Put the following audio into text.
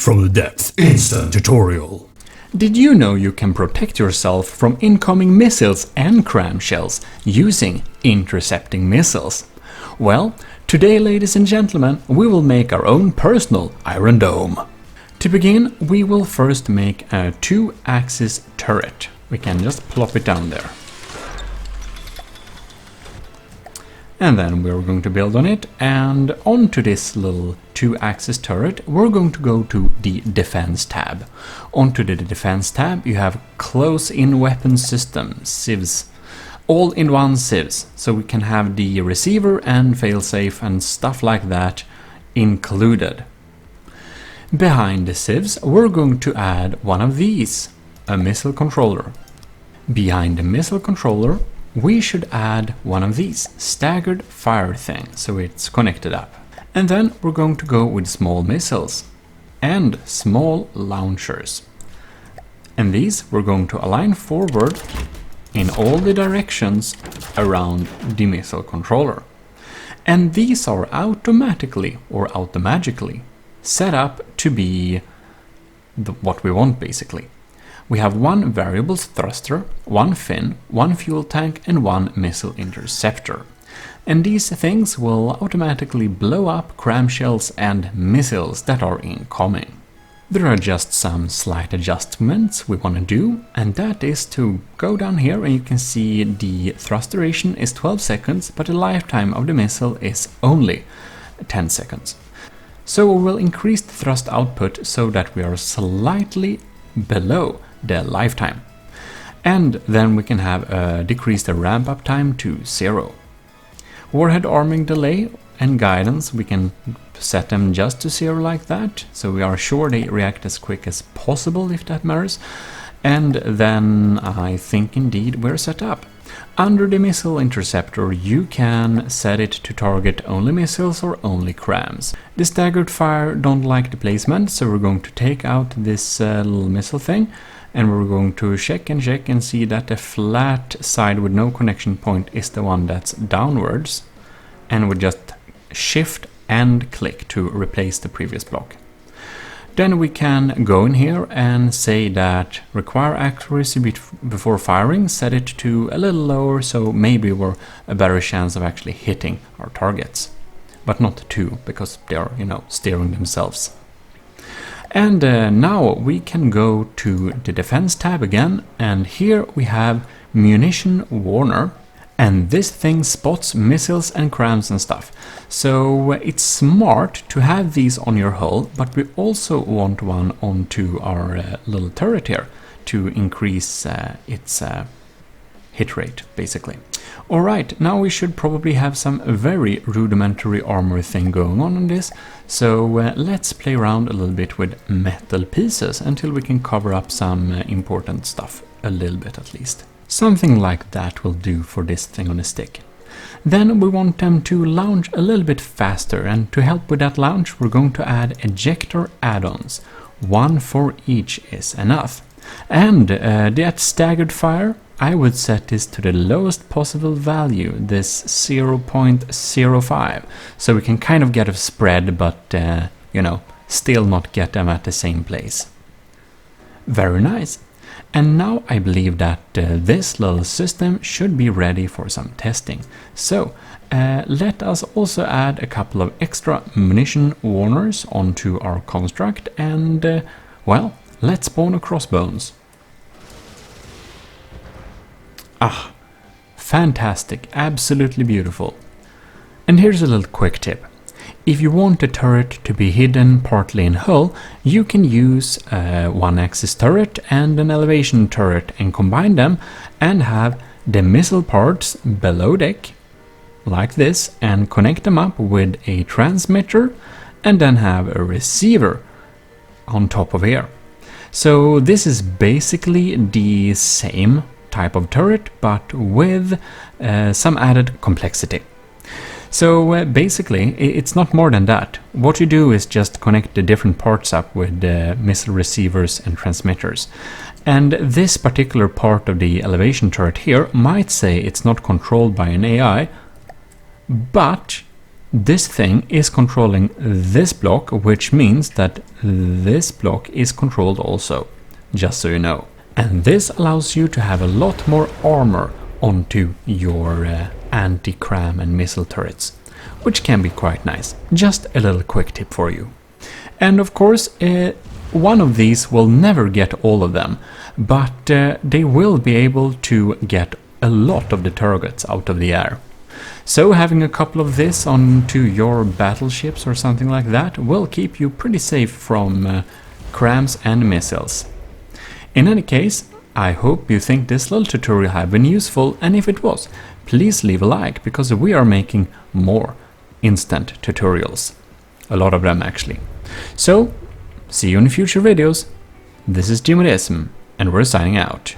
from the depths instant tutorial. Did you know you can protect yourself from incoming missiles and CRAM shells using intercepting missiles? Well, today, ladies and gentlemen, we will make our own personal Iron Dome. To begin, we will first make a 2-axis turret. We can just plop it down there. And then we're going to build on it, and onto this little 2-axis turret we're going to go to the Defense tab. Onto the Defense tab you have Close-in Weapon System, CIWS, all-in-one CIWS, so we can have the receiver and failsafe and stuff like that included. Behind the CIWS we're going to add one of these, a missile controller. Behind the missile controller we should add one of these, staggered fire thing, so it's connected up. And then we're going to go with small missiles and small launchers. And these we're going to align forward in all the directions around the missile controller. And these are automatically or automagically set up to be what we want basically. We have one variable thruster, one fin, one fuel tank and one missile interceptor. And these things will automatically blow up CRAM shells and missiles that are incoming. There are just some slight adjustments we want to do, and that is to go down here and you can see the thrust duration is 12 seconds, but the lifetime of the missile is only 10 seconds. So we will increase the thrust output so that we are slightly below the lifetime. And then we can have decrease the ramp up time to 0. Warhead arming delay and guidance, we can set them just to 0 like that, so we are sure they react as quick as possible if that matters. And then I think indeed we're set up. Under the missile interceptor you can set it to target only missiles or only CRAMs. The staggered fire don't like the placement, so we're going to take out this little missile thing, and we're going to check and see that the flat side with no connection point is the one that's downwards, and we just shift and click to replace the previous block. Then we can go in here and say that require accuracy before firing, set it to a little lower, so maybe we're a better chance of actually hitting our targets. But not 2, because they are, steering themselves. And now we can go to the Defense tab again, and here we have Munition Warner. And this thing spots missiles and CRAMs and stuff. So it's smart to have these on your hull, but we also want one onto our little turret here to increase its hit rate, basically. Alright, now we should probably have some very rudimentary armor thing going on in this. So let's play around a little bit with metal pieces until we can cover up some important stuff, a little bit at least. Something like that will do for this thing on a stick. Then we want them to launch a little bit faster, and to help with that launch we're going to add ejector add-ons. One for each is enough. And that staggered fire, I would set this to the lowest possible value, this 0.05, so we can kind of get a spread, but still not get them at the same place. Very nice. And now I believe that this little system should be ready for some testing. So let us also add a couple of extra munition warners onto our construct, and well, let's spawn a crossbones. Ah, fantastic, absolutely beautiful. And here's a little quick tip. If you want the turret to be hidden partly in hull, you can use a 1-axis turret and an elevation turret and combine them and have the missile parts below deck, like this, and connect them up with a transmitter and then have a receiver on top of here. So this is basically the same type of turret, but with some added complexity. So basically it's not more than that. What you do is just connect the different parts up with missile receivers and transmitters. And this particular part of the elevation turret here might say it's not controlled by an AI, but this thing is controlling this block, which means that this block is controlled also, just so you know. And this allows you to have a lot more armor onto your anti-CRAM and missile turrets, which can be quite nice. Just a little quick tip for you. And of course, one of these will never get all of them, but they will be able to get a lot of the targets out of the air. So having a couple of this onto your battleships or something like that will keep you pretty safe from CRAMs and missiles. In any case, I hope you think this little tutorial have been useful, and if it was, please leave a like, because we are making more instant tutorials. A lot of them actually. So, see you in future videos. This is Jimodism, and we're signing out.